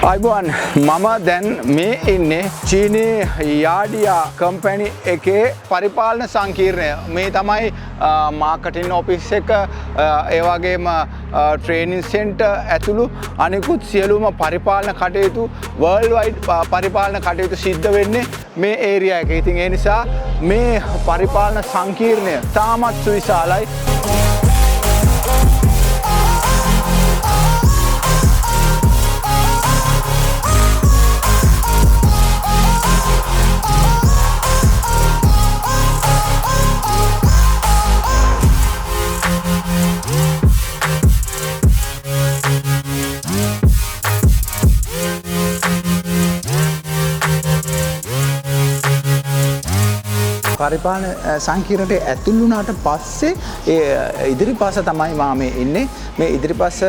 අයිබෝන් මම දැන් මේ ඉන්නේ චීනී යාඩියා කම්පැනි එකේ පරිපාලන සංකීර්ණය. මේ තමයි මාකටින් ඔෆිස් එක, ඒ වගේම ට්‍රේනින් සෙන්ටර් ඇතුළු අනිකුත් සියලුම පරිපාලන කටයුතු වර්ල්ඩ් වයිඩ් පරිපාලන කටයුතු සිද්ධ වෙන්නේ මේ ඒරියා එකේ. ඉතින් ඒ නිසා මේ පරිපාලන සංකීර්ණය තාමත් සුවිශාලයි. පරිපාලන සංකීර්ණයට ඇතුළු වුණාට පස්සේ ඒ ඉදිරිපස තමයි මම මේ ඉන්නේ. මේ ඉදිරිපස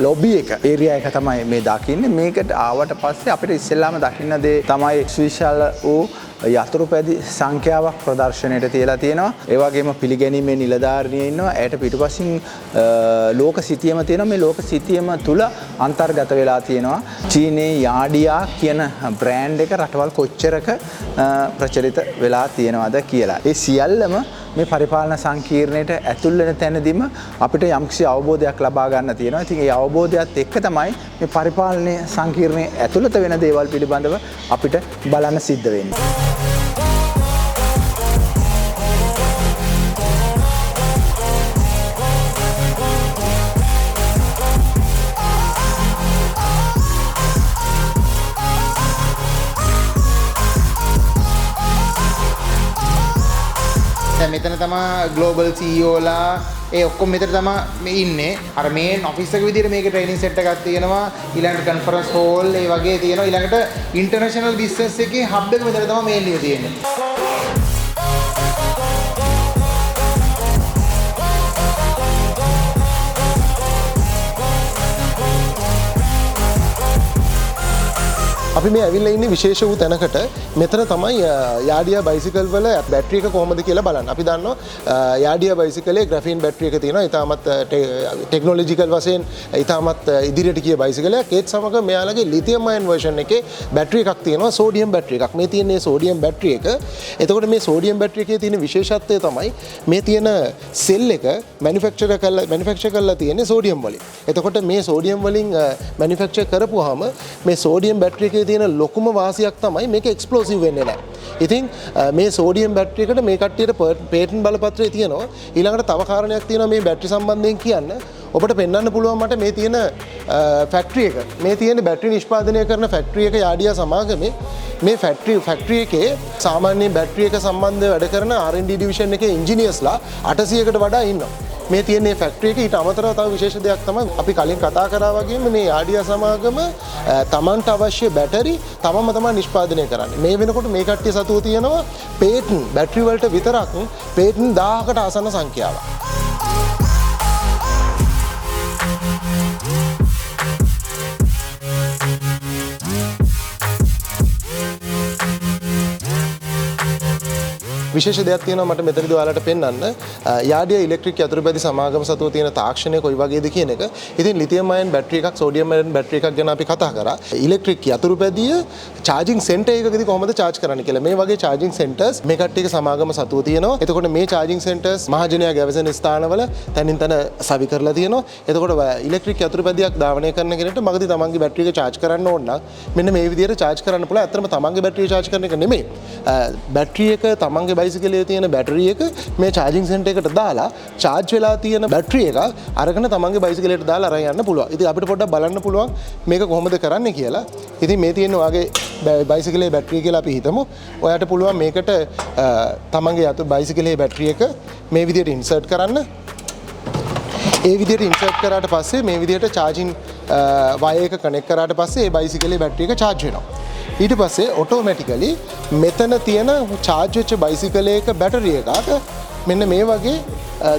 ලොබි එක ඒරියා එක තමයි මේ දකින්නේ. මේකට ආවට පස්සේ අපිට ඉස්සෙල්ලාම දකින්න දේ තමයි සුවිශාල වූ යතුරුපැදි සංඛ්‍යාවක් ප්‍රදර්ශනයට තියලා තියෙනවා. ඒ වගේම පිළිගැනීමේ නිලධාරිනිය ඉන්නවා. ඒට පිටුපසින් ලෝක සිතියම තියෙනවා. මේ ලෝක සිතියම තුල අන්තර්ගත වෙලා තියෙනවා චීනයේ යාඩියා කියන බ්‍රෑන්ඩ් එක රටවල් කොච්චරක ප්‍රචලිත වෙලා තියෙනවද කියලා. ඒ සියල්ලම මේ පරිපාලන සංකීර්ණයට ඇතුල් වෙන තැනදීම අපිට යම්කිසි අවබෝධයක් ලබා ගන්න තියෙනවා. ඉතින් ඒ අවබෝධයත් එක්ක තමයි මේ පරිපාලන සංකීර්ණයේ ඇතුළත වෙන දේවල් පිළිබඳව අපිට බලන්න සිද්ධ වෙන්නේ. මෙතන තමයි ග්ලෝබල් CEO ලා ඒ ඔක්කොම මෙතන තමයි මේ ඉන්නේ. අර මේන් ඔෆිස් එක විදිහට මේකේ ට්‍රේනින් සෙට් එකක් තියෙනවා. ඊළඟට කන්ෆරන්ස් හෝල් ඒ වගේ තියෙනවා. ඊළඟට ඉන්ටර්නැෂනල් බිස්නස් එකේ හබ් එක මෙතන තමයි මේන්ලි තියෙන්නේ. අපි මේ ඇවිල්ලා ඉන්නේ විශේෂ වූ තැනකට. මෙතන තමයි යාඩියා බයිසිකල් වල බැටරි එක කොහොමද කියලා බලන්න. අපි දන්නවා යාඩියා බයිසිකලේ ග්‍රැෆීන් බැටරි එක තියෙනවා. ඊටමත් ටෙක්නොලොජිකල් වශයෙන් ඊටමත් ඉදිරියට ගිය බයිසිකලයක්. ඒත් සමග මෙයාලගේ ලිතියම් අයන් වර්ෂන් එකේ බැටරි එකක් තියෙනවා, සෝඩියම් බැටරි එකක්. මේ තියෙන්නේ සෝඩියම් බැටරි එක. එතකොට මේ සෝඩියම් බැටරි එකේ තියෙන විශේෂත්වය තමයි මේ තියෙන සෙල් එක මැනුෆැක්චර් කරලා තියෙන්නේ සෝඩියම් වලින්. එතකොට මේ සෝඩියම් වලින් මැනුෆැක්චර් කරපුවාම මේ සෝඩියම් බැටරි එකේ තියෙන ලොකුම වාසියක් තමයි මේක එක්ස්ප්ලෝසිව් වෙන්නේ නැහැ. ඉතින් මේ සෝඩියම් බැටරි එකට මේ කට්ටියට පේටන්ට් බලපත්‍රය තියෙනවා. ඊළඟට තව කාරණයක් තියෙනවා මේ බැටරි සම්බන්ධයෙන් කියන්න. ඔබට පෙන්වන්න පුළුවන් මට මේ තියෙන ෆැක්ටරි එක. මේ තියෙන බැටරි නිෂ්පාදනය කරන ෆැක්ටරි එක යාඩියා සමාගමේ මේ ෆැක්ටරි එකේ සාමාන්‍ය බැටරි එක සම්බන්ධව වැඩ කරන R&D ඩිවිෂන් එකේ ඉන්ජිනියර්ස්ලා 800කට වඩා ඉන්නවා. මේ තියෙන ෆැක්ටරි එකේ ඊට අමතරව තව විශේෂ දෙයක් තමයි අපි කලින් කතා කරා වගේම මේ යාඩියා සමාගම තමන්ට අවශ්‍ය බැටරි තමන්ම තමයි නිෂ්පාදනය කරන්නේ. මේ වෙනකොට මේ කට්ටිය සතුව තියෙනවා පේටන්ට් බැටරි වලට විතරක් පේටන්ට් 1000කට ආසන්න සංඛ්‍යාවක්. විශේෂ දෙයක් තියෙනවා මට මෙතනදී ඔයාලට පෙන්වන්න. යාඩියා ඉලෙක්ට්‍රික් යතුරුපැදි සමාගම සතුව තියෙන තාක්ෂණය කොයි වගේද කියන එක. ඉතින් ලිතියම් අයන් බැටරි එකක්, සෝඩියම් අයන් බැටරි එකක් ගැන අපි කතා කරා. ඉලෙක්ට්‍රික් යතුරුපැදිය චාර්ජින් සෙන්ටර් එකකදී කොහොමද charge කරන්න කියලා. මේ වගේ charging centers මේ කට්ටියක සමාගම සතුව තියෙනවා. එතකොට මේ charging centers මහජනයා ගැවසෙන ස්ථානවල තනින් තන සවි කරලා තියෙනවා. එතකොට ඉලෙක්ට්‍රික් යතුරුපැදියක් ධාවනය කරන කෙනෙක්ට මගදී තමන්ගේ බැටරි එක charge කරන්න ඕන නම් මෙන්න මේ විදිහට charge කරන්න පුළුවන්. ඇත්තටම තමන්ගේ බැටරිය charge කරන එක නෙමෙයි. බැටරි එක තමන්ගේ බයිසිකලේ තියෙන බැටරි එක මේ charging center එකට දාලා charge වෙලා තියෙන බැටරි එක අරගෙන තමන්ගේ බයිසිකලයට දාලා අරන් යන්න පුළුවන්. ඉතින් අපිට පොඩ්ඩක් බලන්න පුළුවන් මේක කොහොමද කරන්නේ කියලා. ඉතින් මේ තියෙන ඔයාගේ බයිසිකලේ බැටරි කියලා අපි හිතමු. ඔයාට පුළුවන් මේකට තමන්ගේ බයිසිකලේ බැටරි එක මේ විදිහට ඉන්සර්ට් කරන්න. ඒ විදිහට ඉන්සර්ට් කරාට පස්සේ මේ විදිහට charging wire එක කනෙක්ට් කරාට පස්සේ ඒ බයිසිකලේ බැටරි එක charge වෙනවා. ඊට පස්සේ ඔටෝමැටිකලි මෙතන තියෙන charge වෙච්ච බයිසිකලයක බැටරි එකක මෙන්න මේ වගේ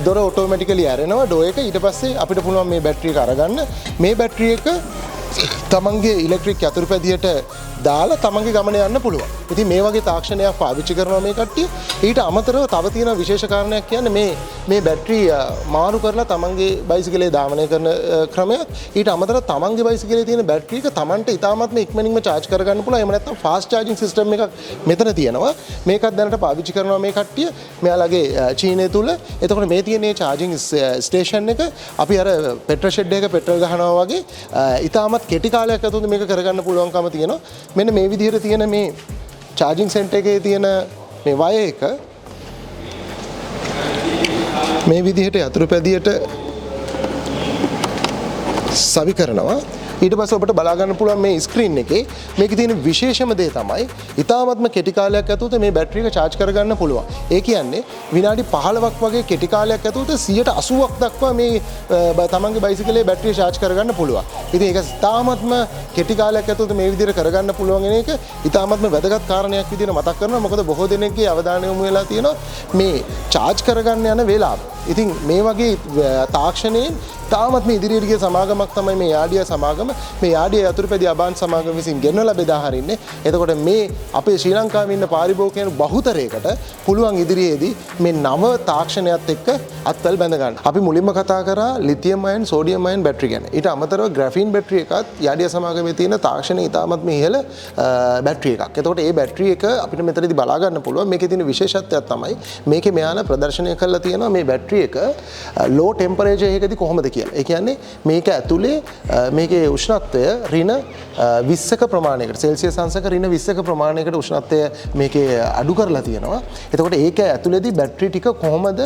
දොර ඔටෝමැටිකලි ඇරෙනවා ඩෝ එක. ඊට පස්සේ අපිට පුළුවන් මේ බැටරි එක අරගන්න. මේ බැටරි එක තමන්ගේ ඉලෙක්ට්‍රික් යතුරුපැදියට දාලා තමන්ගේ ගමන යන්න පුළුවන්. ඉතින් මේ වගේ තාක්ෂණයක් පාවිච්චි කරනවා මේ කට්ටිය. ඊට අමතරව තව තියෙන විශේෂ කාරණයක් කියන්නේ මේ බැටරි මාරු කරලා තමන්ගේ බයිසිකලේ ධාවනය කරන ක්‍රමයක්. ඊට අමතරව තමන්ගේ බයිසිකලේ තියෙන බැටරි එක තමන්ට ඉතාමත්ම ඉක්මනින්ම charge කරගන්න පුළුවන්. එහෙම නැත්නම් fast charging system එකක් මෙතන තියෙනවා. මේකත් දැනට පාවිච්චි කරනවා මේ කට්ටිය. මෙයාලගේ චීනය තුල. එතකොට මේ තියෙන charging station එක අපි අර පෙට්‍රල් ෂෙඩ් එකක පෙට්‍රල් ගහනවා වගේ ඉතාමත් කෙටි කාලයක් ඇතුළත මේක කරගන්න පුළුවන්කම තියෙනවා. මෙන්න මේ විදිහට තියෙන මේ charging center එකේ තියෙන මේ වයර් එක මේ විදිහට යතුරුපැදියට සවි කරනවා. ඊට පස්සේ ඔබට බලා ගන්න පුළුවන් මේ ස්ක්‍රීන් එකේ මේකේ තියෙන විශේෂම දේ තමයි ඉතාමත්ම කෙටි කාලයක් ඇතුළත මේ බැටරි එක charge කරගන්න පුළුවන්. ඒ කියන්නේ විනාඩි 15ක් වගේ කෙටි කාලයක් ඇතුළත 80% දක්වා මේ තමන්ගේ බයිසිකලේ බැටරිය charge කරගන්න පුළුවන්. ඉතින් ඒක ඉතාමත්ම කෙටි කාලයක් ඇතුළත මේ විදිහට කරගන්න පුළුවන් වෙන එක ඉතාමත්ම වැදගත් කාරණයක් විදිහට මතක් කරනවා. මොකද බොහෝ දෙනෙක්ගේ අවධානය යොමු වෙලා තියෙනවා මේ charge කරගන්න යන වෙලාව. ඉතින් මේ වගේ තාක්ෂණයෙන් තාමත්ම ඉදිරියට ගිය සමාගමක් තමයි මේ යාඩියා සමාගම. මේ යාඩියා යතුරුපැදි අබාන් සමාගම විසින් ගෙනලා බෙදා හරින්නේ. එතකොට මේ අපේ ශ්‍රී ලංකාවේ ඉන්න පාරිභෝගිකයන් බහුතරයකට පුළුවන් ඉදිරියේදී මේ නව තාක්ෂණයත් එක්ක අත්වල බැඳ ගන්න. අපි මුලින්ම කතා කරා ලිතියම් අයන් සෝඩියම් අයන් බැටරි ගැන. ඊට අමතරව ග්‍රැෆීන් බැටරි එකත් යාඩියා සමාගමේ තියෙන තාක්ෂණය ඉතාමත්ම ඉහළ බැටරි එකක්. එතකොට මේ බැටරි එක අපිට මෙතනදී බලා ගන්න පුළුවන්. මේකේ තියෙන විශේෂත්වයක් තමයි මේකේ මෙයාලා ප්‍රදර්ශනය කරලා තියෙනවා මේ බැටරි එක ලෝ ටෙම්පරේචර් එකකදී කොහොමද කියලා. ඒ කියන්නේ මේක ඇතුලේ මේකේ උෂ්ණත්වය ඍණ 20ක ප්‍රමාණයකට සෙල්සියස් අංශක ඍණ 20ක ප්‍රමාණයකට උෂ්ණත්වය මේකේ අඩු කරලා තියෙනවා. එතකොට ඒක ඇතුලේදී බැටරි ටික කොහොමද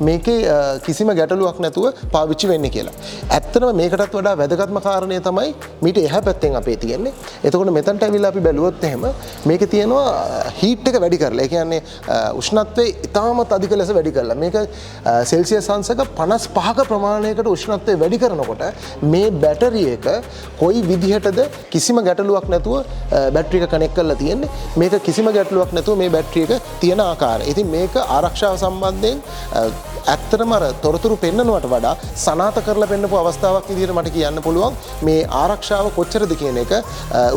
මේකේ කිසිම ගැටලුවක් නැතුව පාවිච්චි වෙන්නේ කියලා. ඇත්තටම මේකටත් වඩා වැදගත්ම කාරණය තමයි මීට එහා පැත්තෙන් අපේ තියෙන්නේ. එතකොට මෙතනට ඇවිල්ලා අපි බැලුවොත් එහෙම මේකේ තියෙනවා හීට් එක වැඩි කරලා. ඒ කියන්නේ උෂ්ණත්වය ඉතාමත් අධික ලෙස වැඩි කරලා. මේක සෙල්සියස් අංශක 55ක ප්‍රමාණයකට උෂ්ණත්වය වැඩි කරනකොට මේ බැටරි එක කොයි විදිහටද කිසිම ගැටලුවක් නැතුව බැටරි එක කනෙක්ට් කරලා තියෙන්නේ. මේක කිසිම ගැටලුවක් නැතුව මේ බැටරි එක තියෙන ආකාරය. ඉතින් මේක ආරක්ෂාව සම්බන්ධයෙන් ඇත්තටම අර තොරතුරු පෙන්වනවට වඩා සනාථ කරලා පෙන්නපු අවස්ථාවක් විදිහට මට කියන්න පුළුවන් මේ ආරක්ෂාව කොච්චරද කියන එක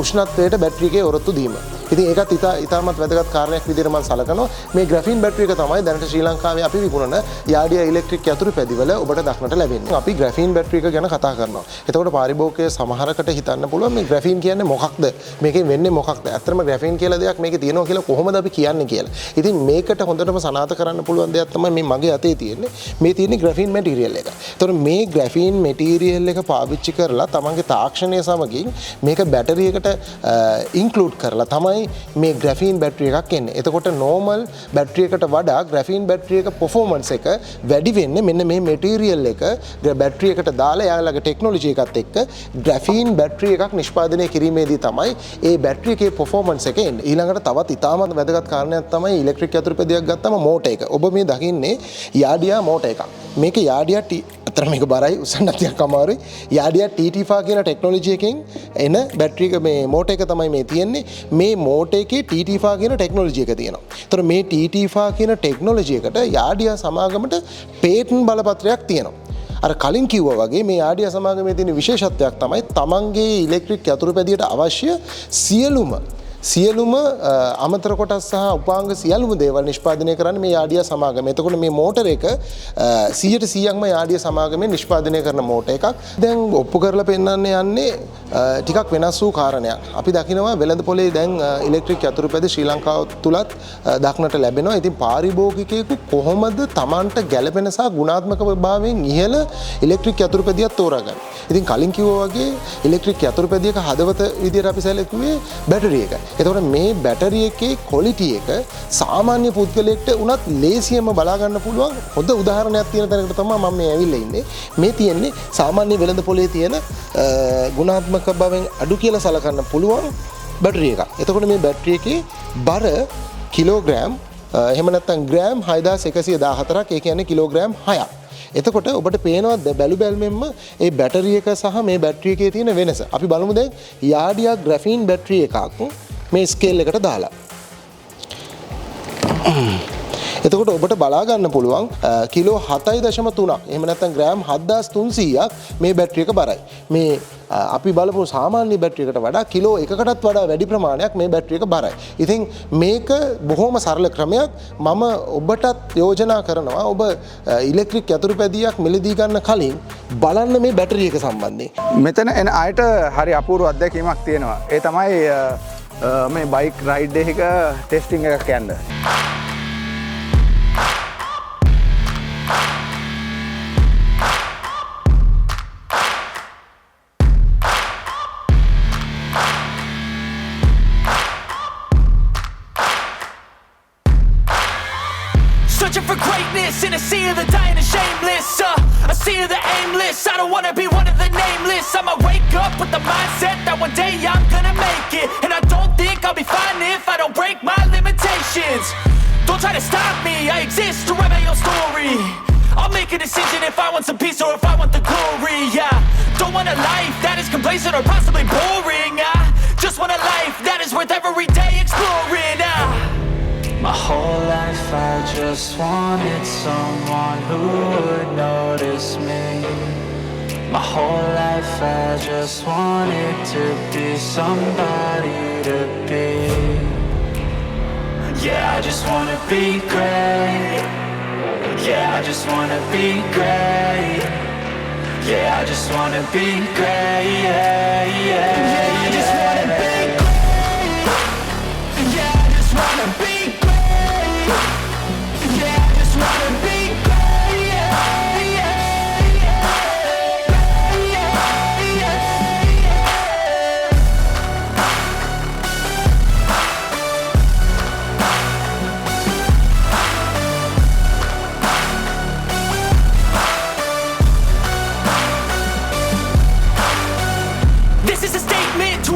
උෂ්ණත්වයට බැටරි එකේ ඔරොත්තු දීම. ඉතින් ඒකත් ඉතාමත් වැදගත් කාරණයක් විදිහට මම සලකනවා. මේ ග්‍රැෆීන් බැටරි එක තමයි දැනට ශ්‍රී ලංකාවේ අපි විකුණන යාඩියා ඉලෙක්ට්‍රික් යතුරුපැදිවල ඔබට දක්නට ලැබෙන්නේ. අපි ග්‍රැෆීන් බැටරි එක ගැන කතා කරනවා. එතකොට පාරිභෝගිකය සමහරකට හිතන්න පුළුවන් මේ ග්‍රැෆීන් කියන්නේ මොකක්ද? මේකෙන් වෙන්නේ මොකක්ද? ඇත්තටම ග්‍රැෆීන් කියලා දෙයක් මේකේ තියෙනවා කියලා කොහොමද අපි කියන්නේ කියලා. ඉතින් මේකට හොඳටම සනාථ කරන්න පුළුවන් දෙයක් තමයි මේ මගේ අතේ තියෙන්නේ. මේ තියෙන්නේ ග්‍රැෆීන් මැටීරියල් එක. එතකොට මේ ග්‍රැෆීන් මැටීරියල් එක පාවිච්චි කරලා තමන්ගේ තාක්ෂණය සමගින් මේක බැටරි එකට ඉන්ක්ලූඩ් කරලා තමයි මේ ග්‍රැෆීන් බැටරි එකක් එන්නේ. එතකොට නෝමල් බැටරි එකට වඩා ග්‍රැෆීන් බැටරි එක performance එක වැඩි වෙන්නේ මෙන්න මේ මැටීරියල් එක බැටරි එකට දාලා යාළගේ ටෙක්නොලොජි එකත් එක්ක ග්‍රැෆීන් බැටරි එකක් නිෂ්පාදනය කිරීමේදී තමයි ඒ බැටරි එකේ performance එක එන්නේ. ඊළඟට තවත් ඉතාමත් වැදගත් කාරණයක් තමයි ඉලෙක්ට්‍රික් යතුරුපැදියක් ගත්තම මෝටර් එක. ඔබ මේ දකින්නේ යාඩියා මෝටර් එකක්. මේක යාඩියා අතර මේක බරයි උස්සන්න ටිකක් අමාරුයි. යාඩියා TT5 කියන ටෙක්නොලොජි එකෙන් එන බැටරි එක මේ මෝටර් එක තමයි මේ තියෙන්නේ. මේ මෝටර් එකේ TT5 කියන ටෙක්නොලොජි එක තියෙනවා. ඒතර මේ TT5 කියන ටෙක්නොලොජි එකට යාඩියා සමාගමට පේටන්ට් බලපත්‍රයක් තියෙනවා. අර කලින් කිව්වා වගේ මේ යාඩියා සමාගමේ තියෙන විශේෂත්වයක් තමයි තමන්ගේ ඉලෙක්ට්‍රික් යතුරුපැදියට අවශ්‍ය සියලුම අමතර කොටස් සහ උපාංග සියලුම දේවල් නිෂ්පාදනය කරන්නේ මේ යාඩියා සමාගම. එතකොට මේ මෝටර් එක 100%ක්ම යාඩියා සමාගමෙන් නිෂ්පාදනය කරන මෝටර් එකක්. දැන් ඔප්පු කරලා පෙන්වන්න යන්නේ ටිකක් වෙනස් වූ කාරණයක්. අපි දකිනවා වෙළඳ පොලේ දැන් ඉලෙක්ට්‍රික් යතුරුපැදි ශ්‍රී ලංකාව තුලත් දක්නට ලැබෙනවා. ඉතින් පාරිභෝගිකයෙකු කොහොමද Tamanට ගැළපෙන සහ ගුණාත්මක භාවයෙන් ඉහළ ඉලෙක්ට්‍රික් යතුරුපැදියක් තෝරාගන්නේ? ඉතින් කලින් කිව්වා වගේ ඉලෙක්ට්‍රික් යතුරුපැදියක හදවත විදියට අපි සැලකුවේ බැටරි එක. එතකොට මේ බැටරි එකේ ක්වොලිටි එක සාමාන්‍ය පුද්ගලයෙක්ට උනත් ලේසියෙන්ම බලා ගන්න පුළුවන් හොඳ උදාහරණයක් තියෙන තැනකට තමයි මම මේ ඇවිල්ලා ඉන්නේ. මේ තියෙන්නේ සාමාන්‍ය වෙළඳ පොලේ තියෙන ගුණාත්මක භාවයෙන් අඩු කියලා සලකන්න පුළුවන් බැටරි එකක්. එතකොට මේ බැටරි එකේ බර කිලෝග්‍රෑම් එහෙම නැත්නම් ග්‍රෑම් 6114ක්, ඒ කියන්නේ කිලෝග්‍රෑම් 6ක්. එතකොට ඔබට පේනවා බැලු බැලමෙන්ම ඒ බැටරි එක සහ මේ බැටරි එකේ තියෙන වෙනස. අපි බලමු දැන් යාඩියා ග්‍රැෆීන් බැටරි එකක් මේ ස්කේල් එකට දාලා. එතකොට ඔබට බලා ගන්න පුළුවන් කිලෝ 7.3ක් එහෙම නැත්නම් ග්‍රෑම් 7300ක් මේ බැටරි එක බරයි. මේ අපි බලපු සාමාන්‍ය බැටරි එකට වඩා කිලෝ එකකටත් වඩා වැඩි ප්‍රමාණයක් මේ බැටරි එක බරයි. ඉතින් මේක බොහොම සරල ක්‍රමයක්. මම ඔබටත් යෝජනා කරනවා ඔබ ඉලෙක්ට්‍රික් යතුරුපැදියක් මිලදී ගන්න කලින් බලන්න මේ බැටරි එක සම්බන්ධයෙන්. මෙතන එන අයට හරි අපූර්ව අත්දැකීමක් තියෙනවා. ඒ තමයි මේ බයික් රයිඩ් එක ටෙස්ටිං එකක් යන්න. Searching for greatness in a sea of the dying and shameless, a sea of the aimless. I don't wanna be one of the nameless. I'ma wake up with the mindset that one day I'm gonna make it, and I don't think I'll be fine if I don't break my limitations. Don't try to stop me, I exist to write my own story. I'll make a decision if I want some peace or if I want the glory. Yeah, don't want a life that is complacent or possibly boring. I just want a life that is worth every day exploring. My whole life I just wanted someone who would notice me. My whole life I just wanted to be somebody to be. Yeah, I just wanna be great. Yeah, I just wanna be great. Yeah, I just wanna be great. Yeah, yeah, yeah, I just wanna be great. Yeah, I just wanna be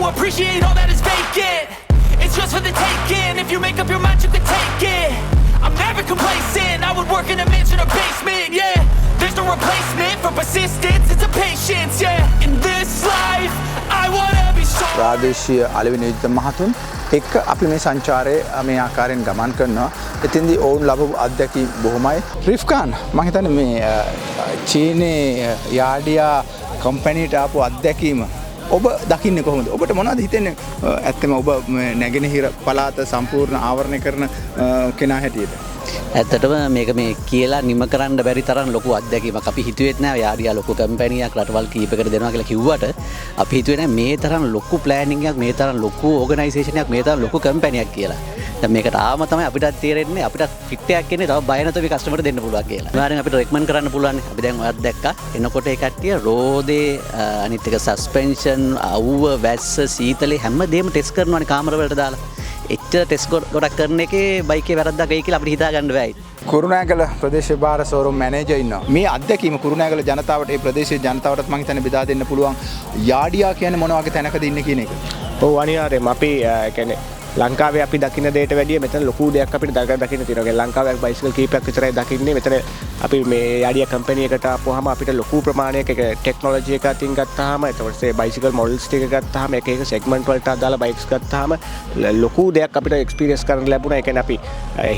appreciate all that is vacant. It's just for the taking. If you make up your mind, you can take it. I'm never complacent. I would work in a mansion or basement. Yeah, there's no replacement for persistence. It's a patience. Yeah, in this life, I wanna be so. ප්‍රාදේශීය අලෙවි නියුක්ත මහතුන් එක්ක අපි මේ සංචාරයේ මේ ආකාරයෙන් ගමන් කරනවා. එතෙන්දී ඔවුන් ලැබපු අත්දැකීම් බොහොමයි. රිෆ්කාන් මම හිතන්නේ මේ චීනේ යාඩියා කම්පැනිට ආපු අත්දැකීම ඔබ දකින්නේ කොහොමද? ඔබට මොනවද හිතෙන්නේ? ඇත්තම ඔබ නැගෙනහිර පළාත සම්පූර්ණ ආවරණය කරන කෙනා හැටියට. ඇත්තටම මේක මේ කියලා නිම කරන්න බැරි තරම් ලොකු අත්දැකීමක්. අපි හිතුවෙත් නෑ යාඩියා ලොකු කම්පැනියක් රටවල් කීපයකට දෙනවා කියලා කිව්වට අපි හිතුවේ නෑ මේ තරම් ලොකු ප්ලෑනින්ග් එකක්, මේ තරම් ලොකු ඕගනයිසේෂන් එකක්, මේ තරම් ලොකු කම්පැනියක් කියලා. දැන් මේකට ආවම තමයි අපිට තේරෙන්නේ අපිට ෆිට් එකක් එන්නේ තව බය නැතුව කස්ටමර්ට දෙන්න පුළුවන් කියලා. අනිවාර්යෙන් අපිට රෙකමන්ඩ් කරන්න පුළුවන්. අපි දැන් ඔයත් දැක්කා. එනකොට ඒ කට්ටිය රෝදේ අනිත් එක සස්පෙන්ෂන්, අවුව, වැස්ස, සීතලේ හැමදේම ටෙස්ට් කරනවානේ කාමර වලට දාලා. එච්චර ටෙස්ට් ගොඩක් කරන එකේ බයිකේ වැරද්දක් වෙයි කියලා අපිට හිතා ගන්න බෑයි. කුරුණෑගල ප්‍රදේශීය භාර ෂෝරූම් මැනේජර් ඉන්නවා. මේ අත්දැකීම කුරුණෑගල ජනතාවට, ඒ ප්‍රදේශීය ජනතාවටත් මම හිතන්නේ බෙදා දෙන්න පුළුවන්. යාඩියා කියන්නේ මොන වගේ තැනකද ඉන්නේ කියන එක. ඔව් අනිවාර්යයෙන්ම අපි කියන්නේ ලංකාවේ අපි දකින්න දෙයට වැඩිය මෙතන ලොකු දෙයක් අපිට දකින්න තියෙනවා. ලංකාවේ බයිසිකල් කීපයක් විතරයි දකින්නේ. මෙතන අපි මේ යාඩියා කම්පැනි එකට ආපුවාම අපිට ලොකු ප්‍රමාණයක ටෙක්නොලොජි එක අතින් ගත්තාම එතකොට ඒ බයිසිකල් මොඩල්ස් ටික ගත්තාම එක එක සෙග්මන්ට් වලට අදාළ බයික්ස් ගත්තාම ලොකු දෙයක් අපිට එක්ස්පීරියන්ස් කරන්න ලැබුණා. ඒ කියන්නේ අපි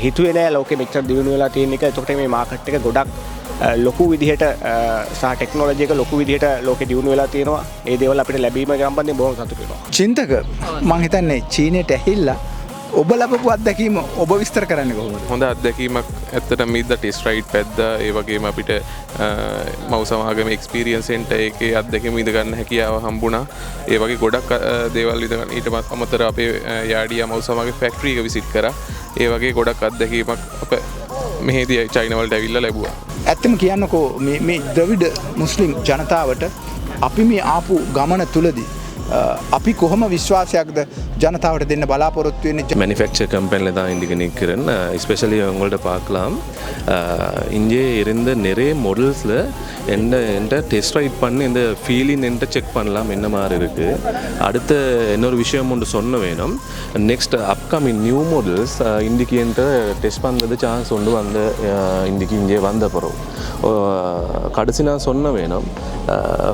හිතුවේ නෑ ලෝකෙ මෙච්චර දියුණු වෙලා තියෙන එක. එතකොට මේ මාකට් එක ගොඩක් ලොකු විදිහට සහ ටෙක්නොලොජි එක ලොකු විදිහට ලෝකෙ දියුණු වෙලා තියෙනවා. ඒ දේවල් අපිට ලැබීම සම්බන්ධයෙන් බොහොම සතුටු වෙනවා. චින්තක මම හිතන්නේ චීනයට ඇහිල්ලා ඔබ ලබපු අත්දැකීම ඔබ විස්තර කරන්න කොහොමද? හොඳ අත්දැකීමක් ඇත්තටම ඉද්ද ටෙස්ට් රයිඩ් පැද්දා. ඒ වගේම අපිට මව් සමාගම එක්ස්පීරියන්ස් සෙන්ටර් එකේ අත්දැකීම් ඉඳ ගන්න හැකියාව හම්බුණා. ඒ වගේ ගොඩක් දේවල් ඉඳ ගන්න. ඊට අමතරව අපේ යාඩියා මව් සමාගමේ ෆැක්ටරි එක විසිට් කරා. ඒ වගේ ගොඩක් අත්දැකීමක් අප මෙහෙදී චයිනා වලට ඇවිල්ලා ලැබුවා. ඇත්තම කියන්නකෝ මේ ද්‍රවිඩ මුස්ලිම් ජනතාවට අපි මේ ආපු ගමන තුලදී අපි කොහොම විශ්වාසයක්ද ஜனதாவோட දෙන්න බලාපොරොත්තු වෙන්නේ manufacture company தான் இன்றைக்கு நிற்கிறேன் எஸ்பெஷலி உங்கள்ட்ட பார்க்கலாம் இங்கே இருந்த நிறைய மாடல்ஸில் என்கிட்ட டெஸ்ட் ரைட் பண்ணி இந்த ஃபீலிங் என்கிட்ட செக் பண்ணலாம் என்ன மாதிரி இருக்குது. அடுத்த இன்னொரு விஷயம் ஒன்று சொன்ன வேணும். நெக்ஸ்ட் அப்கமிங் நியூ மாடல்ஸ் இன்றைக்கு என்கிட்ட டெஸ்ட் பண்ணுறது சான்ஸ் ஒன்று வந்து இன்றைக்கு இங்கே வந்த பிறகு கடைசி நான் சொன்ன வேணும்.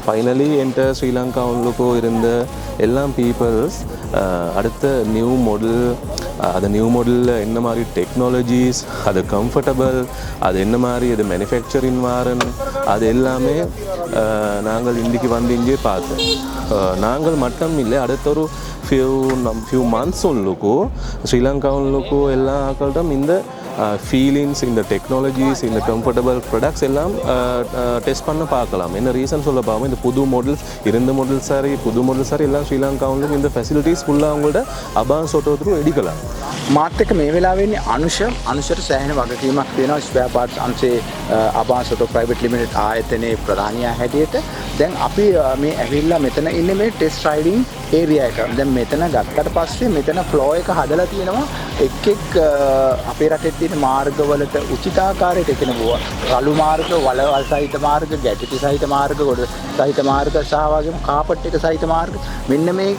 ஃபைனலி என்கிட்ட ஸ்ரீலங்காவுக்கு இருந்த எல்லாம் பீப்புள்ஸ் அடுத்த நியூ மாடல் அது நியூ மாடலில் என்ன மாதிரி டெக்னாலஜிஸ் அது கம்ஃபர்டபுள் அது என்ன மாதிரி அது மேனுஃபேக்சரிங் வாரன் அது எல்லாமே நாங்கள் இன்றைக்கி வந்து இங்கே பார்த்தோம் நாங்கள் மட்டும் இல்லை அடுத்த ஒரு few months உள்ளுக்கு ஸ்ரீலங்காவுக்கு எல்லா ஆக்கள்டும் இந்த ஃபீலிங்ஸ் இந்த டெக்னாலஜிஸ் இந்த கம்ஃபர்டபுள் ப்ராடக்ட்ஸ் எல்லாம் டெஸ்ட் பண்ண பார்க்கலாம் என்ன ரீசன் சொல்ல பார்ப்போம் இந்த புது மாடல்ஸ் இருந்த மாடல் சாரி புது மாடல் சாரி எல்லாம் ශ්‍රීලංකාවුලුම් இந்த ஃபெசிலிட்டிஸ் ஃபுல்லாக அவங்கள்ட்ட අබාන් සොටෝතුරු එඩි කළා. මාත් එක්ක මේ වෙලාවෙන්නේ අනුෂට සෑහෙන වගකීමක් තියෙනවා ස්පෙයා පාර්ට්ස් අංශයේ අබාන් සොටෝ ප්‍රයිවට් ලිමිටඩ් ආයතනයේ ප්‍රධානියා හැටියට. දැන් අපි මේ ඇවිල්ලා මෙතන ඉන්නේ මේ ටෙස්ට් රයිඩින් ඒරියා එක. දැන් මෙතන ගත්තට පස්සේ මෙතන ෆ්ලෝ එක හදලා තියෙනවා එක් අපේ රටේ තියෙන මාර්ගවලට උචිතාකාරයට කියනවා රළු මාර්ග වලවල් සහිත මාර්ග ගැටටි සහිත මාර්ග ගොඩ සහිත මාර්ග සහ වගේම කාපට් එක සහිත මාර්ග මෙන්න මේ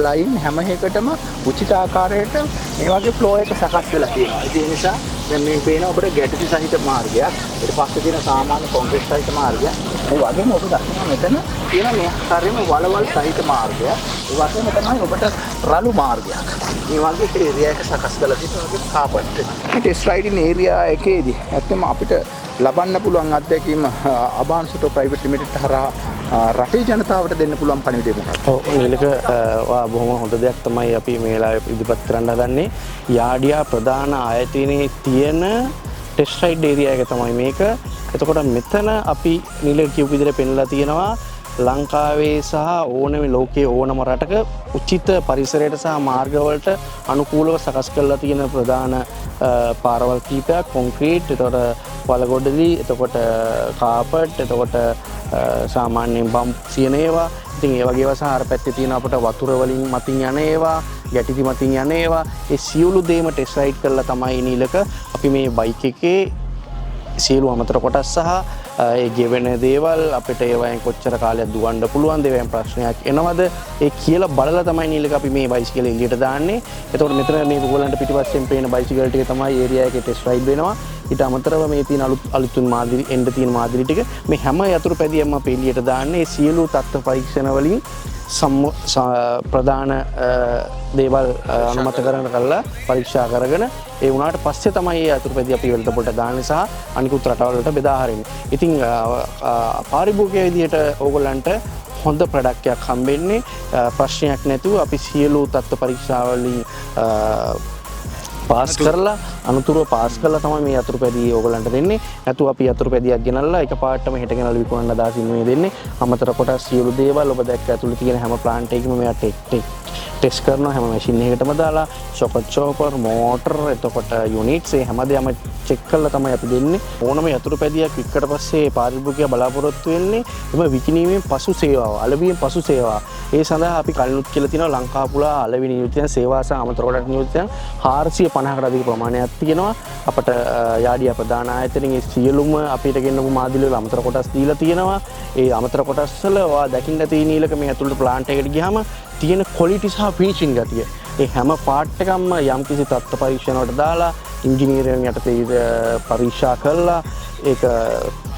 ලයින් හැම එකටම උචිතාකාරයට මේ වගේ ෆ්ලෝ එක සකස් වෙලා තියෙනවා. ඒ නිසා දැන් මේ පේන අපිට ගැටටි සහිත මාර්ගයක් ඊට පස්සේ තියෙන සාමාන්‍ය කොන්ක්‍රීට් සහිත මාර්ගයක් ඒ වගේම ඔබ දකිනවා මෙතන තියෙන මේ ආකාරයෙන්ම වලවල් සහිත මාර්ගයක් ඒ වගේම තමයි ඔබට රළු මාර්ගයක් මේ වගේ ඒරියා එක සකස් කරලා තියෙනවා කාපට් එක. ටෙස්ට් රයිඩින් ඒරියා එකේදී ඇත්තම අපිට ලබන්න පුළුවන් අත්දැකීම අබාන් සොටෝ ප්‍රයිවට් ලිමිටඩ් හරහා රටේ ජනතාවට දෙන්න පුළුවන් පණිවිඩය මොකක්ද? ඔව් නිලක බොහොම හොඳ දෙයක් තමයි අපි මේ වෙලාවේ ඉදිරිපත් කරන්න හදන්නේ. යාඩියා ප්‍රධාන ආයතනයේ තියෙන ටෙස්ට් රයිඩ් ඒරියා එක තමයි මේක. එතකොට මෙතන අපි නිලක කියපු විදිහට පෙන්ලා තියෙනවා ලංකාවේ සහ ඕනම ලෝකයේ ඕනම රටක උචිත පරිසරයට සහ මාර්ගවලට අනුකූලව සකස් කරලා තියෙන ප්‍රධාන පාරවල් කීපයක් කොන්ක්‍රීට් එතකොට වලගොඩලි එතකොට කාපට් එතකොට සාමාන්‍යයෙන් බම්ප් කියන ඒවා ඉතින් ඒ වගේ ඒවා සහ අර පැත්තේ තියෙන අපිට වතුර වලින් මතින් යන ඒවා ගැටිති මතින් යන ඒවා ඒ සියලු දේම ටෙස්ට් රයිඩ් කරලා තමයි නිලක අපි මේ බයික් එකේ සියලු අමතර කොටස් සහ ඒ ගෙවෙන දේවල් අපිට ඒවයින් කොච්චර කාලයක් දුවන්න පුළුවන් දේවයන් ප්‍රශ්නයක් එනවද ඒ කියලා බලලා තමයි නිලක අපි මේ බයිසිකල් එළියට දාන්නේ. එතකොට මෙතන මේ ඔයගොල්ලන්ට පිටිපස්සෙන් පේන බයිසිකල් ටික තමයි ඒරියා එකේ ටෙස්ට් රයිඩ් වෙනවා. ඊට අමතරව මේ තියෙන අලුතුන් මාදිරි එන්න තියෙන මාදිරි ටික මේ හැම යතුරු පැදියක්ම අපි එළියට දාන්නේ. සියලු තත්ත්ව පරීක්ෂණ වලින් ප්‍රධාන දේවල් අනුමත කරන කල්ලා පරීක්ෂා කරගෙන ඒ වුණාට පස්සේ තමයි ඒ අතුරුපැදි අපි වෙළඳ පොළට දාන්නේ සහ අනිකුත් රටවල් වලට බෙදා හරින්නේ. ඉතින් පාරිභෝගික විදියට ඕගොල්ලන්ට හොඳ ප්‍රොඩක්ට් එකක් හම්බෙන්නේ ප්‍රශ්නයක් නැතුව අපි සියලු තත්ත්ව පරීක්ෂා වලින් පාස් කරලා අනුතුරුව පාස් කරලා තමයි මේ අතුරුපැදි ඕගොල්ලන්ට දෙන්නේ. නැතුව අපි අතුරුපැදියක් ගෙනල්ලා එකපාරටම හෙට ගෙනල්ලා විකුණන්න අදහසින් මේ දෙන්නේ. අමතර කොටස් සියලු දේවල් ඔබ දැක්ක ඇතුළේ තියෙන හැම ප්ලාන්ට් එකකම මෙයා ටෙස්ට් කරනවා හැම මැෂින් එකකටම දාලා ෂොකට් චෝපර් මෝටර් එතකොට යුනිට්ස් ඒ හැමදේම චෙක් කරලා තමයි අපි දෙන්නේ. ඕනම අතුරුපැදියක් වික්කට පස්සේ පාරිභෝගිකයා බලාපොරොත්තු වෙන්නේ එම විකිණීමෙන් පසු සේවාව අලෙවියෙන් පසු සේවාව. ඒ සඳහා අපි කලිනුත් කියලා තියෙනවා ලංකා පුරා අලෙවි නියුක්තියන් සේවා සහ අමතර කොටස් නියුක්තියන් 450කට අධික ප්‍රමාණයක් තියෙනවා. අපට යාඩියා ප්‍රධාන ආයතනයේ සියලුම අපිට ගෙන්නපු මාදිලි වල අමතර කොටස් දීලා තියෙනවා. ඒ අමතර කොටස් වල ඔයා දකින්න තියෙන ඊලක මේ ඇතුළට ප්ලාන්ට් එකට ගියාම තියෙන ක්වොලිටි සහ ෆිනිෂින් ගතිය. ඒ හැම පාර්ට් එකක්ම යම්කිසි තත්ත්ව පරීක්ෂණ වලට දාලා ඉංජිනේරියන් යටතේ පරීක්ෂා කරලා ඒක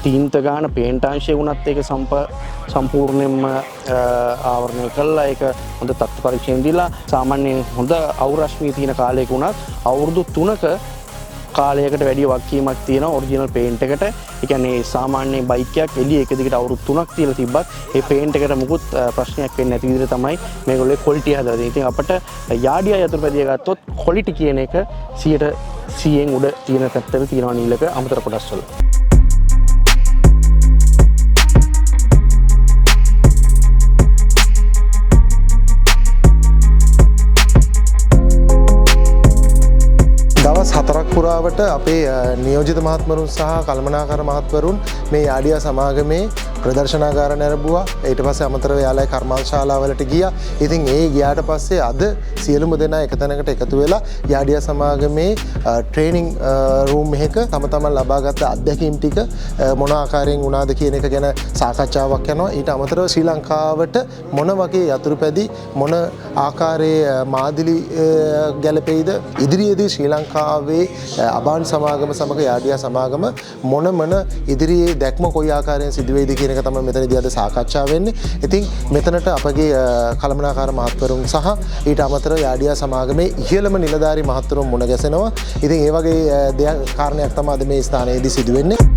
තීන්ත ගාන පේන්ට් අංශය වුණත් ඒක සම්පූර්ණයෙන්ම ආවරණය කළා. ඒක හොඳ තත්ත්ව පරීක්ෂණ දීලා සාමාන්‍යයෙන් හොඳ අවුරශ්මිය තියෙන කාලයක වුණත් අවුරුදු 3ක කාලයකට වැඩි වගකීමක් තියෙනවා ඔරිජිනල් පේන්ට් එකට. ඒ කියන්නේ සාමාන්‍ය බයික් එකක් එළිය එක දිගට අවුරුදු 3ක් තියලා තිබ්බත් ඒ පේන්ට් එකට මුකුත් ප්‍රශ්නයක් වෙන්නේ නැති විදිහට තමයි මේගොල්ලෝ ක්වොලිටි හදලා තියෙන්නේ. ඉතින් අපිට යාඩියා යතුරුපැදිය ගත්තොත් ක්වොලිටි කියන එක 100% උඩ තියෙන පැත්තට තියෙනවා නිලක අමතර කොටස් වල. දවස් 4ක් පුරාවට අපේ නියෝජිත මහත්වරුන් සහ කළමනාකර මහත්වරුන් මේ යාඩියා සමාගමේ ප්‍රදර්ශනාගාර නැරඹුවා. ඊට පස්සේ අමතරව යාලයි කර්මාන්තශාලාවලට ගියා. ඉතින් ඒ ගියාට පස්සේ අද සියලුම දෙනා එක තැනකට එකතු වෙලා යාඩියා සමාගමේ ට්‍රේනින් රූම් එකක තම තමන් ලබාගත් අත්දැකීම් ටික මොන ආකාරයෙන් වුණාද කියන එක ගැන සාකච්ඡාවක් යනවා. ඊට අමතරව ශ්‍රී ලංකාවට මොන වගේ යතුරුපැදි මොන ආකාරයේ මාදිලි ගැලපෙයිද ඉදිරියේදී ශ්‍රී ලංකාවේ අබාන් සමාගම සමග යාඩියා සමාගම මොන ඉදිරියේ දැක්ම කොයි ආකාරයෙන් සිදුවේද කියන එක තමයි මෙතනදී අද සාකච්ඡා වෙන්නේ. ඉතින් මෙතනට අපගේ කළමනාකාර මහත්වරුන් සහ ඊට අමතරව යාඩියා සමාගමේ ඉහළම නිලධාරී මහත්වරුන් මුණ ගැසෙනවා. ඉතින් ඒ වගේ දෙයක් කාරණයක් තමයි අද මේ ස්ථානයේදී සිදු වෙන්නේ.